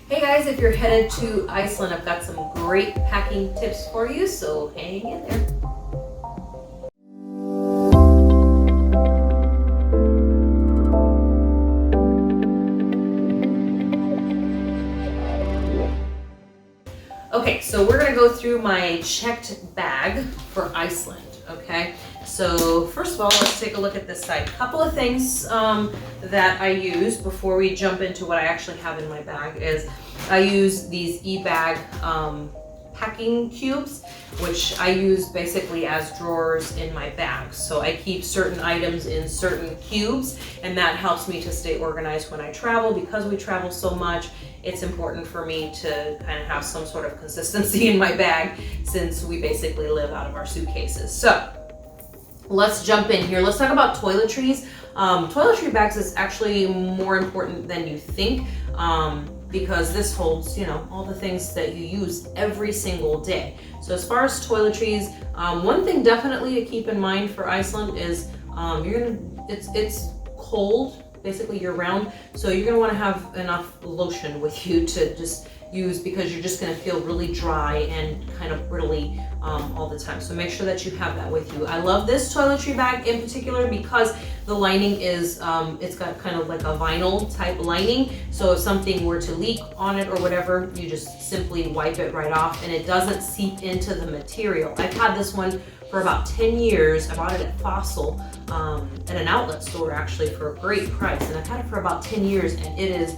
Hey guys, if you're headed to Iceland, I've got some great packing tips for you, so hang in there. Okay, so we're gonna go through my checked bag for Iceland, okay? So first of all, let's take a look at this side. A couple of things that I use before we jump into what I actually have in my bag is I use these e-bag packing cubes, which I use basically as drawers in my bag. So I keep certain items in certain cubes, and that helps me to stay organized when I travel. Because we travel so much, it's important for me to kind of have some sort of consistency in my bag since we basically live out of our suitcases. So let's jump in here. Let's talk about toiletries. Toiletry bags is actually more important than you think because this holds, you know, all the things that you use every single day. So as far as toiletries, one thing definitely to keep in mind for Iceland is it's cold basically year round, so you're gonna want to have enough lotion with you to just use, because you're just gonna feel really dry and kind of brittly all the time. So make sure that you have that with you. I love this toiletry bag in particular because the lining is, it's got kind of like a vinyl type lining. So if something were to leak on it or whatever, you just simply wipe it right off and it doesn't seep into the material. I've had this one for about 10 years. I bought it at Fossil at an outlet store actually for a great price. And I've had it for about 10 years and it is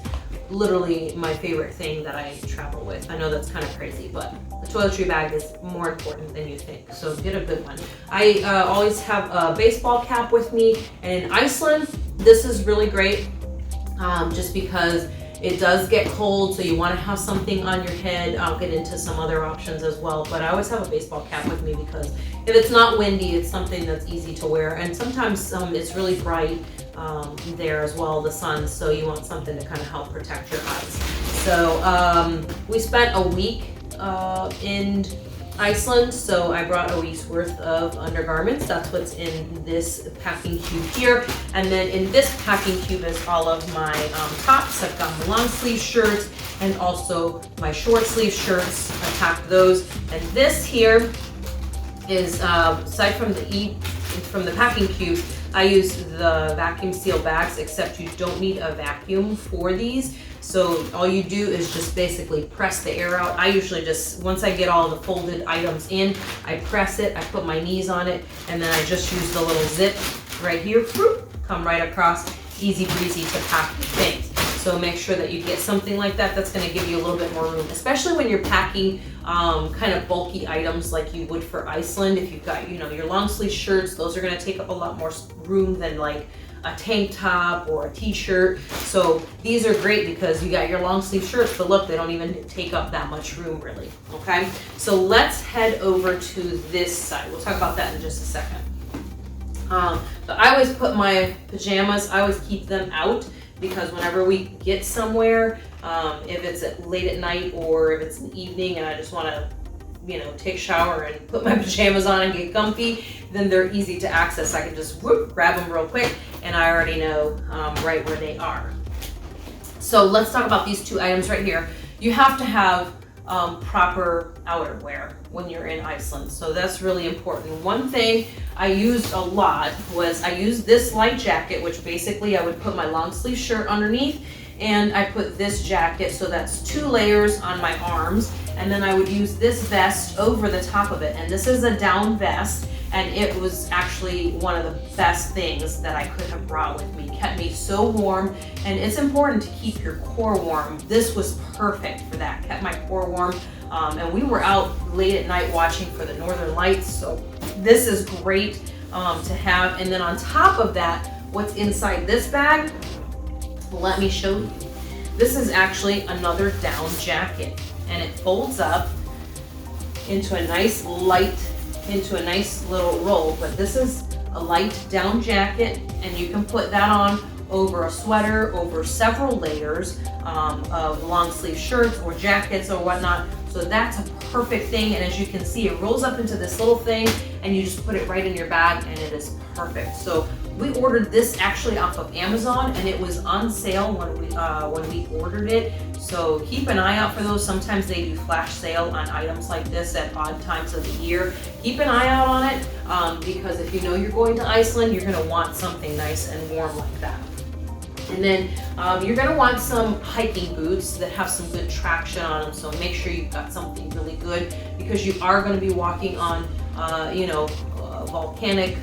literally my favorite thing that I travel with. I know that's kind of crazy, but the toiletry bag is more important than you think, so get a good one. I always have a baseball cap with me, and in Iceland, this is really great just because it does get cold, so you want to have something on your head. I'll get into some other options as well, but I always have a baseball cap with me because if it's not windy, it's something that's easy to wear, and sometimes it's really bright there as well, the sun, so you want something to kind of help protect your eyes. So we spent a week in Iceland, so I brought a week's worth of undergarments. That's what's in this packing cube here. And then in this packing cube is all of my tops. I've got my long sleeve shirts and also my short sleeve shirts. I packed those. And this here is, aside from the packing cube, I use the vacuum seal bags, except you don't need a vacuum for these. So all you do is just basically press the air out. I usually just, once I get all the folded items in, I press it, I put my knees on it, and then I just use the little zip right here, come right across, easy breezy to pack things. So make sure that you get something like that. That's gonna give you a little bit more room, especially when you're packing kind of bulky items like you would for Iceland. If you've got, you know, your long sleeve shirts, those are gonna take up a lot more room than like a tank top or a t-shirt. So these are great because you got your long sleeve shirts, but look, they don't even take up that much room really, okay? So let's head over to this side. We'll talk about that in just a second. But I always put my pajamas, I always keep them out because whenever we get somewhere, if it's late at night or if it's an evening and I just wanna, you know, take a shower and put my pajamas on and get comfy, then they're easy to access. I can just grab them real quick and I already know right where they are. So let's talk about these two items right here. You have to have proper outerwear when you're in Iceland, so that's really important. One thing I used a lot was I used this light jacket, which basically I would put my long sleeve shirt underneath, and I put this jacket, so that's 2 layers on my arms, and then I would use this vest over the top of it. And this is a down vest, and it was actually one of the best things that I could have brought with me. Kept me so warm, and it's important to keep your core warm. This was perfect for that, kept my core warm. And we were out late at night watching for the Northern Lights, so this is great to have. And then on top of that, what's inside this bag, let me show you. This is actually another down jacket, and it folds up into a nice little roll. But this is a light down jacket, and you can put that on over a sweater, over several layers of long sleeve shirts or jackets or whatnot. So that's a perfect thing, and as you can see, it rolls up into this little thing and you just put it right in your bag and it is perfect. So We ordered this actually off of Amazon, and it was on sale when we ordered it. So keep an eye out for those. Sometimes they do flash sale on items like this at odd times of the year. Keep an eye out on it because if you know you're going to Iceland, you're going to want something nice and warm like that. And then you're going to want some hiking boots that have some good traction on them. So make sure you've got something really good because you are going to be walking on, volcanic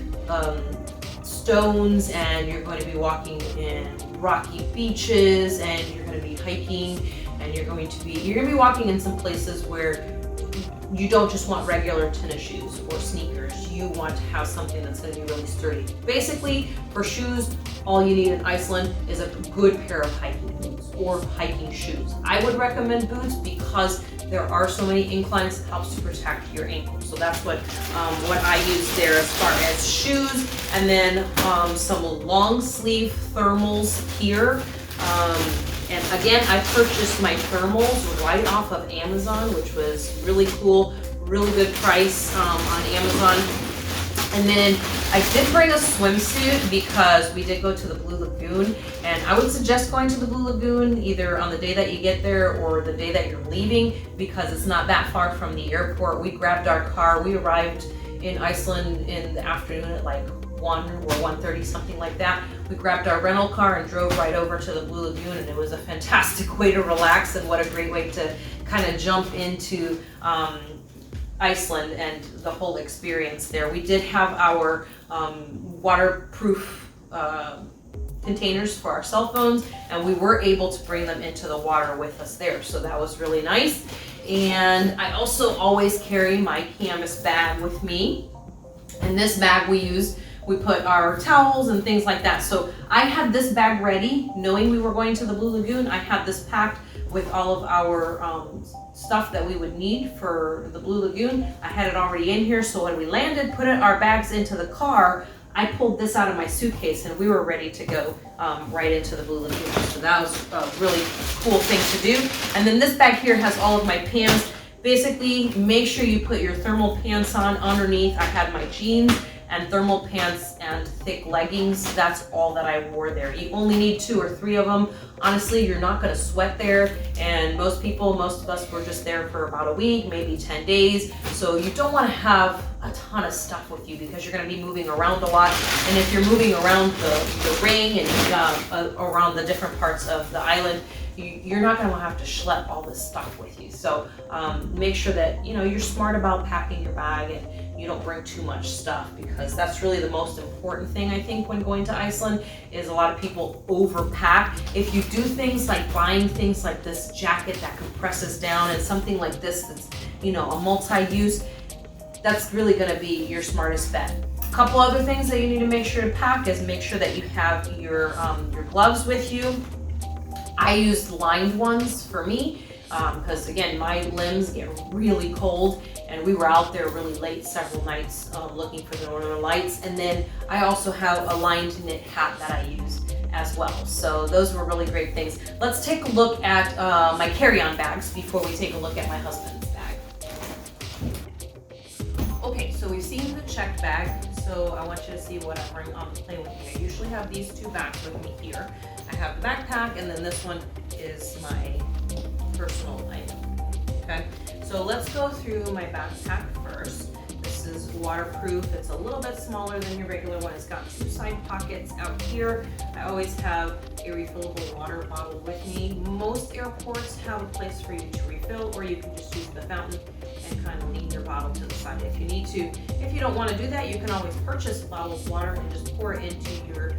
stones, and you're going to be walking in rocky beaches, and you're going to be hiking, and you're going to be walking in some places where you don't just want regular tennis shoes or sneakers. You want to have something that's going to be really sturdy. Basically, for shoes, all you need in Iceland is a good pair of hiking boots or hiking shoes. I would recommend boots because there are so many inclines. It helps to protect your ankles. So that's what I use there as far as shoes. And then some long sleeve thermals here. And again, I purchased my thermals right off of Amazon, which was really cool, really good price on Amazon. And then I did bring a swimsuit because we did go to the Blue Lagoon, and I would suggest going to the Blue Lagoon either on the day that you get there or the day that you're leaving because it's not that far from the airport. We grabbed our car. We arrived in Iceland in the afternoon at like 1 or 1:30, something like that. We grabbed our rental car and drove right over to the Blue Lagoon, and it was a fantastic way to relax, and what a great way to kind of jump into Iceland and the whole experience there. We did have our waterproof containers for our cell phones, and we were able to bring them into the water with us there, so that was really nice. And I also always carry my canvas bag with me, and this bag we put our towels and things like that. So I had this bag ready, knowing we were going to the Blue Lagoon. I had this packed with all of our stuff that we would need for the Blue Lagoon. I had it already in here, so when we landed, put our bags into the car, I pulled this out of my suitcase and we were ready to go right into the Blue Lagoon. So that was a really cool thing to do. And then this bag here has all of my pants. Basically, make sure you put your thermal pants on underneath. I had my jeans and thermal pants and thick leggings. That's all that I wore there. You only need 2 or 3 of them. Honestly, you're not gonna sweat there, and most of us were just there for about a week, maybe 10 days. So you don't wanna have a ton of stuff with you because you're gonna be moving around a lot. And if you're moving around the ring and around the different parts of the island, you're not going to have to schlep all this stuff with you. So make sure that you're smart about packing your bag and you don't bring too much stuff, because that's really the most important thing I think when going to Iceland is a lot of people overpack. If you do things like buying things like this jacket that compresses down and something like this that's a multi-use, that's really going to be your smartest bet. A couple other things that you need to make sure to pack is make sure that you have your gloves with you. I used lined ones for me because again, my limbs get really cold, and we were out there really late several nights looking for the northern lights. And then I also have a lined knit hat that I use as well. So those were really great things. Let's take a look at my carry-on bags before we take a look at my husband's bag. Okay, so we've seen the checked bag, so I want you to see what I bring on the plane with me. I usually have these 2 bags with me here. I have the backpack, and then this one is my personal item. Okay, so let's go through my backpack first. This is waterproof. It's a little bit smaller than your regular one. It's got 2 side pockets out here. I always have a refillable water bottle with me. Most airports have a place for you to refill, or you can just use the fountain and kind of lean your bottle to the side if you need to. If you don't want to do that, you can always purchase bottled water and just pour it into your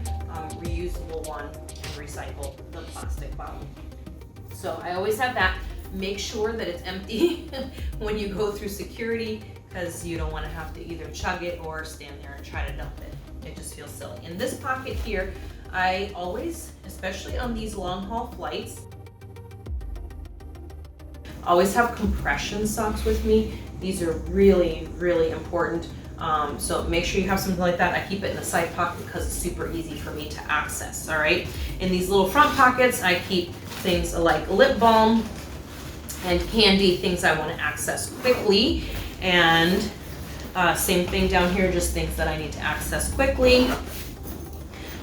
reusable one and recycle the plastic bottle. So I always have that. Make sure that it's empty when you go through security, because you don't want to have to either chug it or stand there and try to dump it. It just feels silly. In this pocket here, I always, especially on these long haul flights, always have compression socks with me. These are really, really important. So make sure you have something like that. I keep it in the side pocket because it's super easy for me to access, all right? In these little front pockets, I keep things like lip balm and candy, things I want to access quickly. And same thing down here, just things that I need to access quickly.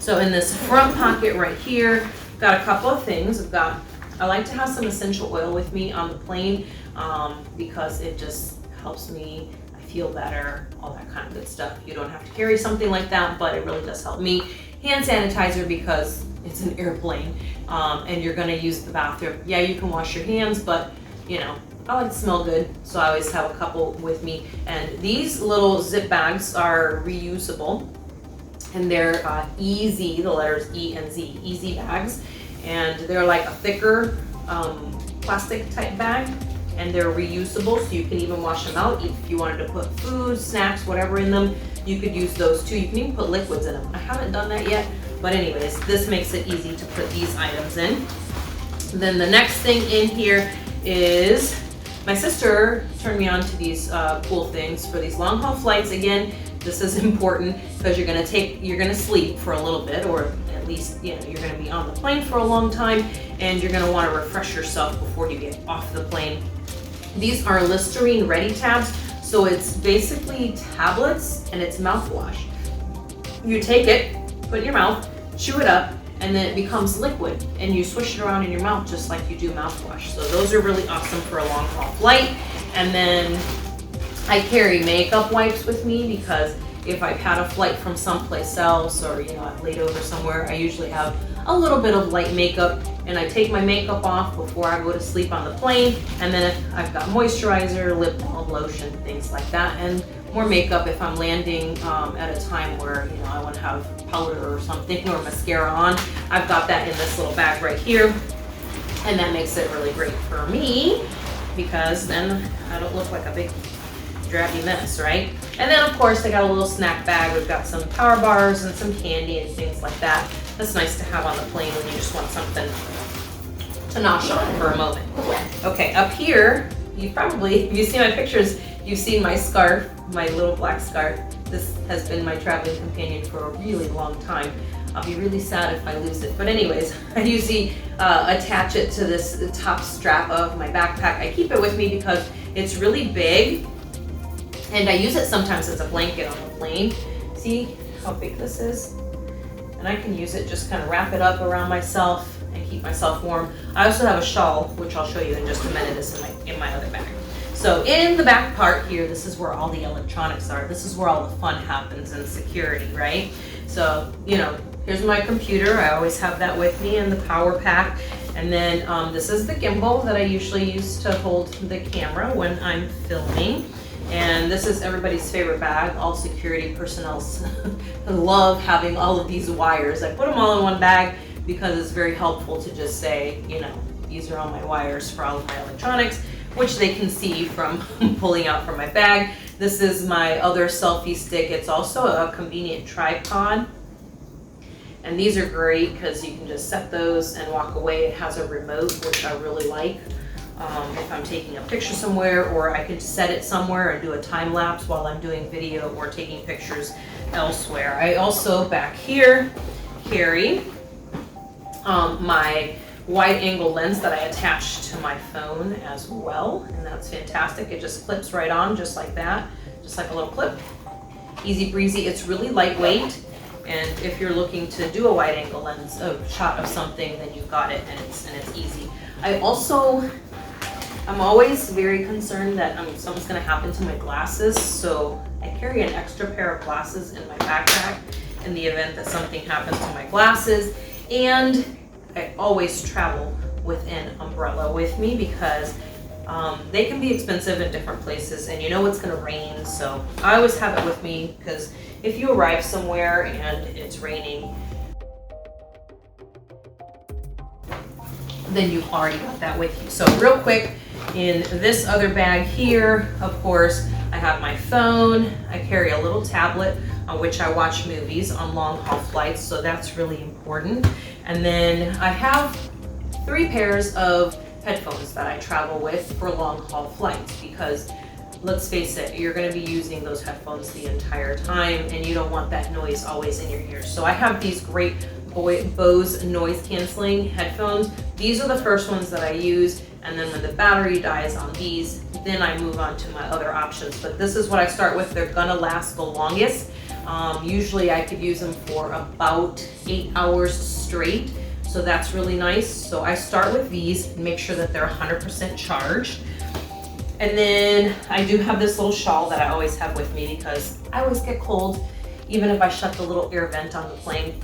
So in this front pocket right here, got a couple of things. I like to have some essential oil with me on the plane because it just helps me feel better, all that kind of good stuff. You don't have to carry something like that, but it really does help me. Hand sanitizer because it's an airplane and you're gonna use the bathroom. Yeah, you can wash your hands, but you know, I like to smell good, so I always have a couple with me. And these little zip bags are reusable, and they're easy, the letters E and Z, easy bags. And they're like a thicker plastic type bag, and they're reusable, so you can even wash them out. If you wanted to put food, snacks, whatever in them, you could use those too. You can even put liquids in them. I haven't done that yet, but anyways, this makes it easy to put these items in. Then the next thing in here is, my sister turned me on to these cool things for these long haul flights. Again, this is important because you're gonna sleep for a little bit, or at least, you know, you're gonna be on the plane for a long time, and you're gonna wanna refresh yourself before you get off the plane. These are Listerine Ready tabs, so it's basically tablets and it's mouthwash. You take it, put it in your mouth, chew it up, and then it becomes liquid, and you swish it around in your mouth just like you do mouthwash. So those are really awesome for a long haul flight. And then I carry makeup wipes with me because if I've had a flight from someplace else, or you know, I've laid over somewhere, I usually have a little bit of light makeup, and I take my makeup off before I go to sleep on the plane. And then I've got moisturizer, lip balm, lotion, things like that, and more makeup if I'm landing at a time where, you know, I want to have powder or something, or mascara on. I've got that in this little bag right here, and that makes it really great for me because then I don't look like a big drabby mess, right? And then of course I got a little snack bag. We've got some power bars and some candy and things like that. That's nice to have on the plane when you just want something to nosh on for a moment. Okay, up here, if you see my pictures, you've seen my scarf, my little black scarf. This has been my traveling companion for a really long time. I'll be really sad if I lose it. But anyways, I usually attach it to this top strap of my backpack. I keep it with me because it's really big, and I use it sometimes as a blanket on the plane. See how big this is? And I can use it, just kind of wrap it up around myself and keep myself warm. I also have a shawl, which I'll show you in just a minute. It's in my other bag. So in the back part here, this is where all the electronics are. This is where all the fun happens and security, right? So, you know, here's my computer. I always have that with me, and the power pack. And then this is the gimbal that I usually use to hold the camera when I'm filming. And this is everybody's favorite bag. All security personnel love having all of these wires. I put them all in one bag because it's very helpful to just say, you know, these are all my wires for all of my electronics, which they can see from pulling out from my bag. This is my other selfie stick. It's also a convenient tripod. And these are great because you can just set those and walk away. It has a remote, which I really like. If I'm taking a picture somewhere, or I can set it somewhere and do a time lapse while I'm doing video or taking pictures elsewhere. I also, back here, carry my wide angle lens that I attach to my phone as well, and that's fantastic. It just clips right on just like that, just like a little clip. Easy breezy. It's really lightweight, and if you're looking to do a wide angle lens, a shot of something, then you've got it, and it's easy. I'm always very concerned that something's gonna happen to my glasses, so I carry an extra pair of glasses in my backpack in the event that something happens to my glasses. And I always travel with an umbrella with me because they can be expensive in different places, and you know it's gonna rain, so I always have it with me because if you arrive somewhere and it's raining, then you've already got that with you. So real quick, in this other bag here, of course, I have my phone. I carry a little tablet on which I watch movies on long haul flights, so that's really important. And then I have 3 pairs of headphones that I travel with for long haul flights because let's face it, you're going to be using those headphones the entire time, and you don't want that noise always in your ears. So I have these great Bose noise canceling headphones. These are the first ones that I use, and then when the battery dies on these, then I move on to my other options. But this is what I start with. They're gonna last the longest. Usually I could use them for about 8 hours straight. So that's really nice. So I start with these and make sure that they're 100% charged. And then I do have this little shawl that I always have with me because I always get cold, even if I shut the little air vent on the plane.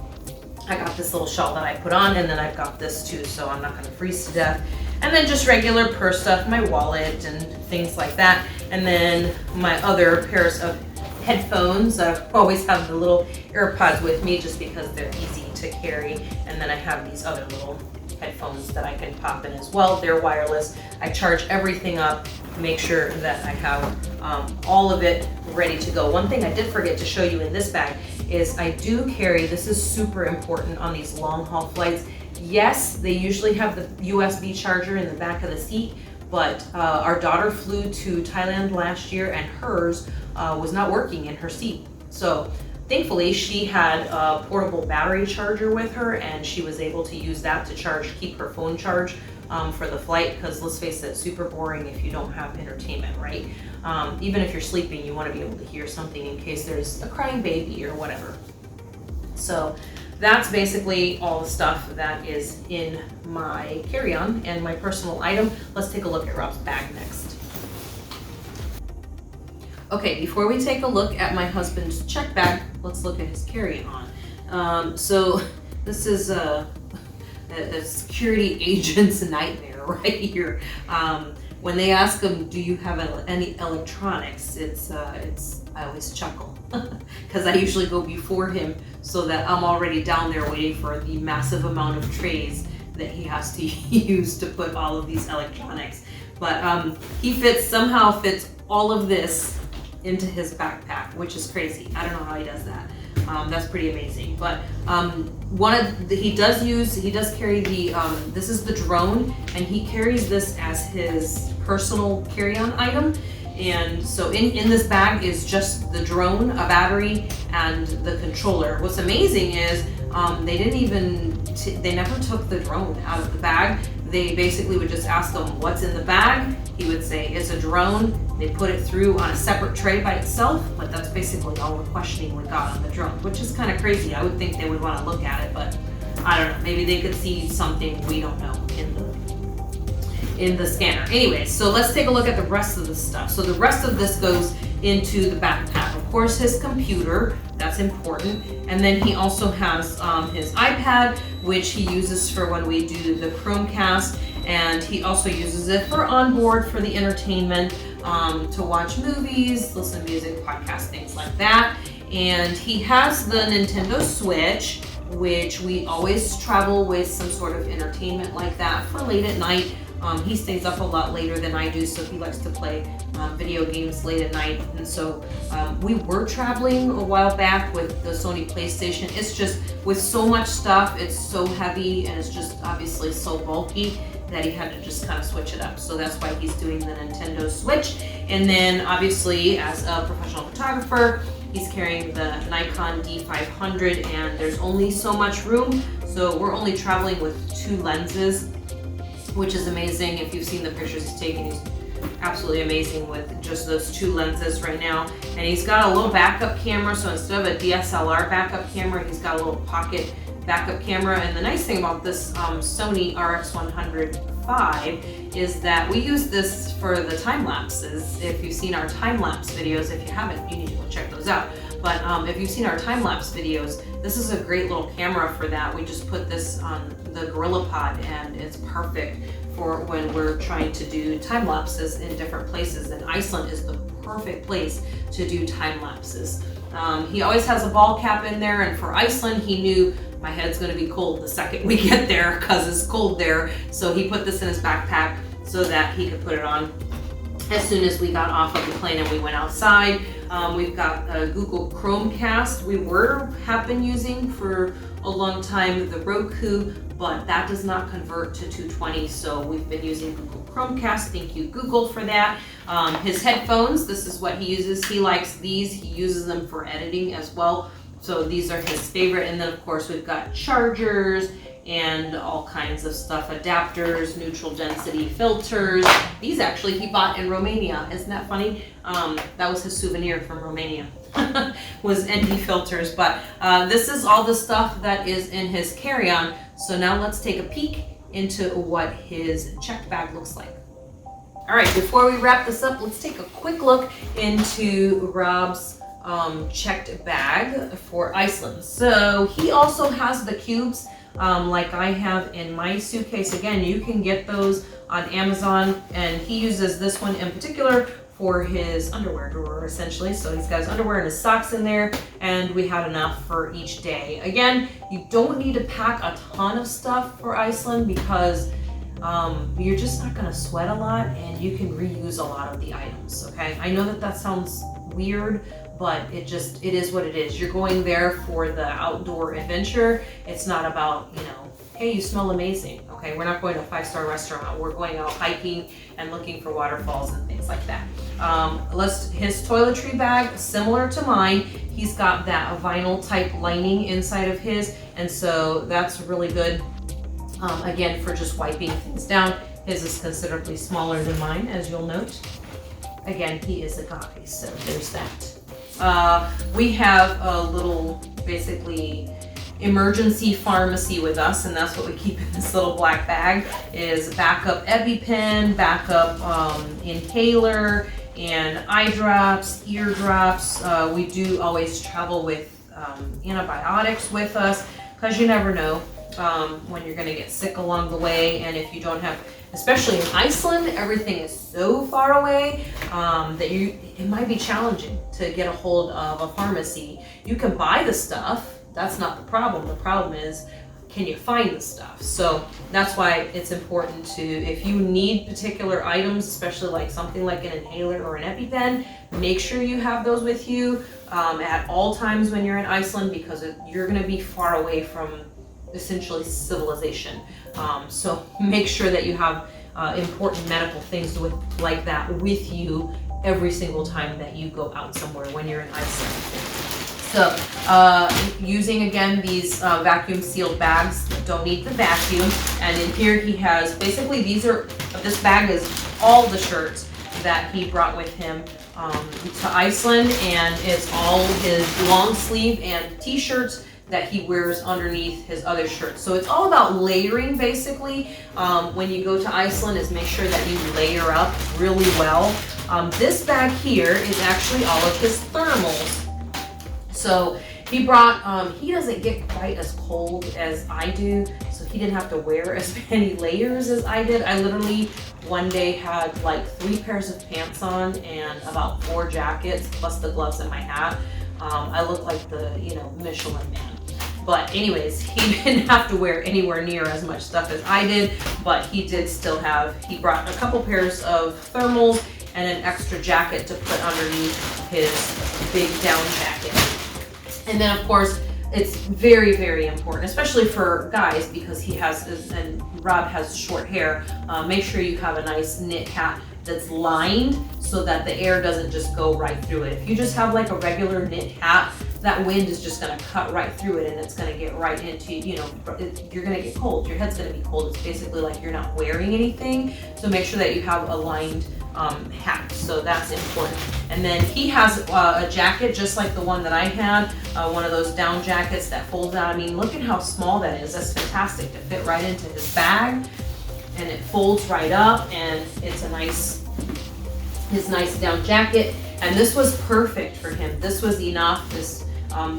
I got this little shawl that I put on, and then I've got this too, so I'm not gonna freeze to death. And then just regular purse stuff, my wallet and things like that. And then my other pairs of headphones. I always have the little AirPods with me just because they're easy to carry. And then I have these other little headphones that I can pop in as well. They're wireless. I charge everything up, make sure that I have all of it ready to go. One thing I did forget to show you in this bag is I do carry, this is super important on these long haul flights. Yes, they usually have the USB charger in the back of the seat, but our daughter flew to Thailand last year and hers was not working in her seat. So thankfully she had a portable battery charger with her, and she was able to use that to charge, keep her phone charged for the flight, because let's face it, it's super boring if you don't have entertainment, right? Even if you're sleeping, you want to be able to hear something in case there's a crying baby or whatever. So that's basically all the stuff that is in my carry-on and my personal item. Let's take a look at Rob's bag next. Okay, before we take a look at my husband's check bag, let's look at his carry-on. So this is a security agent's nightmare right here. When they ask him, do you have any electronics? I always chuckle because I usually go before him so that I'm already down there waiting for the massive amount of trays that he has to use to put all of these electronics. But he somehow fits all of this into his backpack, which is crazy. I don't know how he does that. That's pretty amazing. But he does carry the, this is the drone, and he carries this as his personal carry-on item. And so in this bag is just the drone, a battery, and the controller. What's amazing is they never took the drone out of the bag. They basically would just ask him what's in the bag. He would say it's a drone. They put it through on a separate tray by itself, but that's basically all the questioning we got on the drone, which is kind of crazy. I would think they would want to look at it, but I don't know. Maybe they could see something we don't know in the scanner. Anyway, so let's take a look at the rest of the stuff. So the rest of this goes into the backpack. Of course, his computer, that's important. And then he also has his iPad, which he uses for when we do the Chromecast. And he also uses it for onboard for the entertainment, to watch movies, listen to music, podcasts, things like that. And he has the Nintendo Switch, which we always travel with some sort of entertainment like that for late at night. He stays up a lot later than I do, so he likes to play video games late at night. And so we were traveling a while back with the Sony PlayStation. It's just, with so much stuff, it's so heavy and it's just obviously so bulky that he had to just kind of switch it up. So that's why he's doing the Nintendo Switch. And then obviously, as a professional photographer, he's carrying the Nikon D500, and there's only so much room. So we're only traveling with 2 lenses, which is amazing. If you've seen the pictures he's taken, he's absolutely amazing with just those 2 lenses right now. And he's got a little backup camera, so instead of a DSLR backup camera, he's got a little pocket backup camera. And the nice thing about this Sony RX100 V is that we use this for the time lapses. If you've seen our time lapse videos, if you haven't, you need to go check those out. But if you've seen our time lapse videos, this is a great little camera for that. We just put this on the GorillaPod, and it's perfect for when we're trying to do time lapses in different places. And Iceland is the perfect place to do time lapses. He always has a ball cap in there, and for Iceland, he knew my head's gonna be cold the second we get there because it's cold there. So he put this in his backpack so that he could put it on as soon as we got off of the plane and we went outside. We've got a Google Chromecast. We have been using for a long time the Roku, but that does not convert to 220, so we've been using Google Chromecast. Thank you, Google, for that. His headphones, this is what he uses. He likes these. He uses them for editing as well. So these are his favorite. And then of course we've got chargers and all kinds of stuff, adapters, neutral density filters. These actually he bought in Romania. Isn't that funny? That was his souvenir from Romania. Was ND filters, but this is all the stuff that is in his carry-on. So now let's take a peek into what his checked bag looks like. All right, before we wrap this up, let's take a quick look into Rob's checked bag for Iceland. So he also has the cubes like I have in my suitcase. Again, you can get those on Amazon, and he uses this one in particular for his underwear drawer, essentially. So he's got his underwear and his socks in there, and we had enough for each day. Again, you don't need to pack a ton of stuff for Iceland because you're just not gonna sweat a lot, and you can reuse a lot of the items, okay? I know that that sounds weird, but it is what it is. You're going there for the outdoor adventure. It's not about, you know, hey, you smell amazing, okay? We're not going to a 5-star restaurant. We're going out hiking and looking for waterfalls and things like that. His toiletry bag, similar to mine, he's got that vinyl type lining inside of his, and so that's really good. Again, for just wiping things down. His is considerably smaller than mine, as you'll note. Again, he is a guy, so there's that. We have a little, basically, emergency pharmacy with us, and that's what we keep in this little black bag, is backup EpiPen, backup inhaler, and eye drops, ear drops. We do always travel with antibiotics with us, because you never know when you're gonna get sick along the way, and if you don't have, especially in Iceland, everything is so far away that it might be challenging to get a hold of a pharmacy. You can buy the stuff, that's not the problem. The problem is, can you find the stuff? So that's why it's important to, if you need particular items, especially like something like an inhaler or an EpiPen, make sure you have those with you at all times when you're in Iceland, because you're gonna be far away from essentially civilization. So make sure that you have important medical things like that with you every single time that you go out somewhere when you're in Iceland. So using again these vacuum sealed bags, don't need the vacuum. And in here he has, basically this bag is all the shirts that he brought with him to Iceland, and it's all his long sleeve and t-shirts that he wears underneath his other shirts. So it's all about layering, basically. When you go to Iceland, is make sure that you layer up really well. This bag here is actually all of his thermals. So he brought, he doesn't get quite as cold as I do, so he didn't have to wear as many layers as I did. I literally one day had like 3 pairs of pants on and about 4 jackets, plus the gloves and my hat. I look like the, Michelin man. But anyways, he didn't have to wear anywhere near as much stuff as I did, but he did still he brought a couple pairs of thermals and an extra jacket to put underneath his big down jacket. And then of course, it's very, very important, especially for guys, because and Rob has short hair. Make sure you have a nice knit hat that's lined so that the air doesn't just go right through it. If you just have like a regular knit hat, that wind is just gonna cut right through it, and it's gonna get right into, you're gonna get cold. Your head's gonna be cold. It's basically like you're not wearing anything. So make sure that you have a lined hat. So that's important. And then he has a jacket just like the one that I had, one of those down jackets that folds out. I mean, look at how small that is. That's fantastic to fit right into his bag, and it folds right up, and it's his nice down jacket. And this was perfect for him. This was enough, this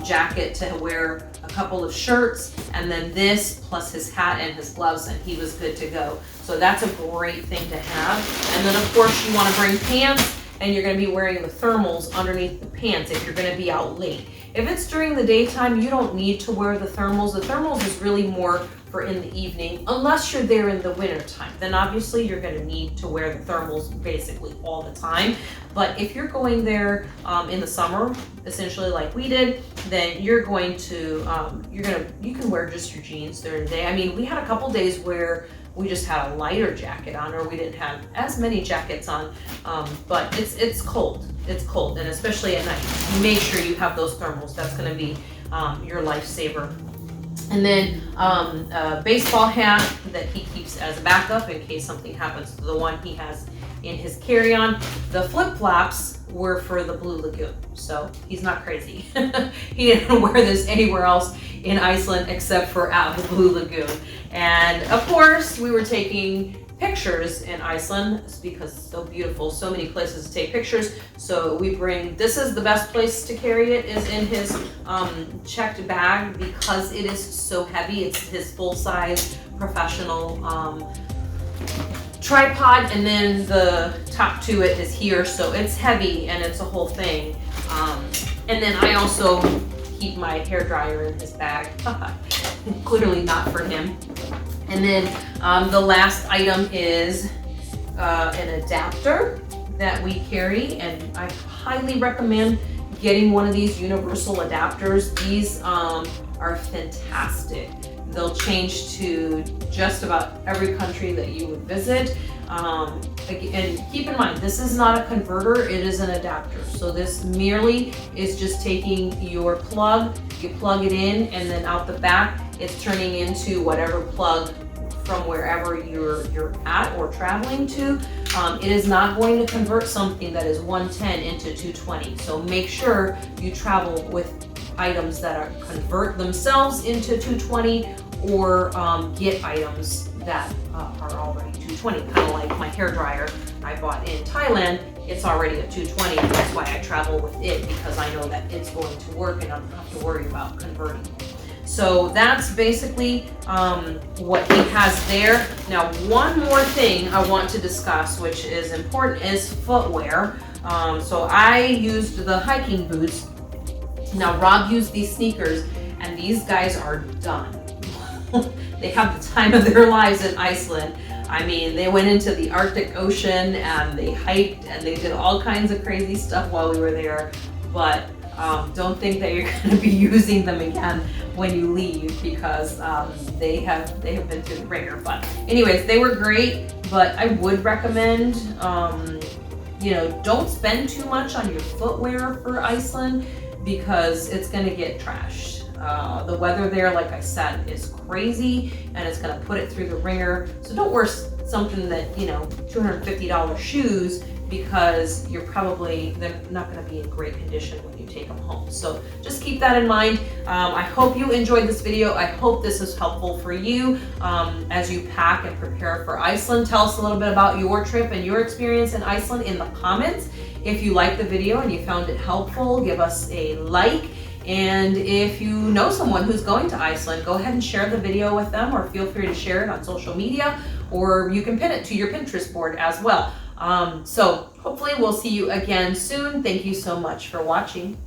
jacket, to wear a couple of shirts, and then this plus his hat and his gloves, and he was good to go. So that's a great thing to have. And then of course you want to bring pants, and you're going to be wearing the thermals underneath the pants if you're going to be out late. If it's during the daytime, you don't need to wear the thermals. The thermals is really more for in the evening, unless you're there in the winter time. Then obviously you're going to need to wear the thermals basically all the time. But if you're going there in the summer, essentially like we did, then you're going to, you can wear just your jeans during the day. I mean, we had a couple days where we just had a lighter jacket on, or we didn't have as many jackets on, but it's cold. It's cold, and especially at night, make sure you have those thermals. That's going to be your lifesaver. And then a baseball hat that he keeps as a backup in case something happens to the one he has in his carry-on. The flip-flops were for the Blue Lagoon, so he's not crazy. He didn't wear this anywhere else in Iceland except for at the Blue Lagoon. And of course, we were taking pictures in Iceland because it's so beautiful, so many places to take pictures. So we bring, this is the best place to carry it, is in his checked bag because it is so heavy. It's his full-size professional tripod, and then the top to it is here, so it's heavy and it's a whole thing. And then I also keep my hair dryer in his bag. Clearly not for him. And then the last item is an adapter that we carry, and I highly recommend getting one of these universal adapters. These are fantastic. They'll change to just about every country that you would visit. And keep in mind, this is not a converter, it is an adapter. So this merely is just taking your plug, you plug it in, and then out the back, it's turning into whatever plug from wherever you're at or traveling to. It is not going to convert something that is 110 into 220. So make sure you travel with items that convert themselves into 220, or get items that are already 220, kind of like my hair dryer I bought in Thailand. It's already a 220, and that's why I travel with it, because I know that it's going to work and I don't have to worry about converting. So that's basically what he has there. Now, one more thing I want to discuss, which is important, is footwear. So I used the hiking boots. Now, Rob used these sneakers, and these guys are done. They have the time of their lives in Iceland. I mean, they went into the Arctic Ocean and they hiked and they did all kinds of crazy stuff while we were there. But don't think that you're going to be using them again when you leave, because they have been through the ringer. But anyways, they were great. But I would recommend, don't spend too much on your footwear for Iceland, because it's going to get trashed. The weather there, like I said, is crazy, and it's going to put it through the ringer. So don't wear something that, $250 shoes, because they're not going to be in great condition when you take them home. So just keep that in mind. I hope you enjoyed this video. I hope this is helpful for you as you pack and prepare for Iceland. Tell us a little bit about your trip and your experience in Iceland in the comments. If you liked the video and you found it helpful, give us a like. And if you know someone who's going to Iceland, go ahead and share the video with them, or feel free to share it on social media, or you can pin it to your Pinterest board as well. So hopefully we'll see you again soon. Thank you so much for watching.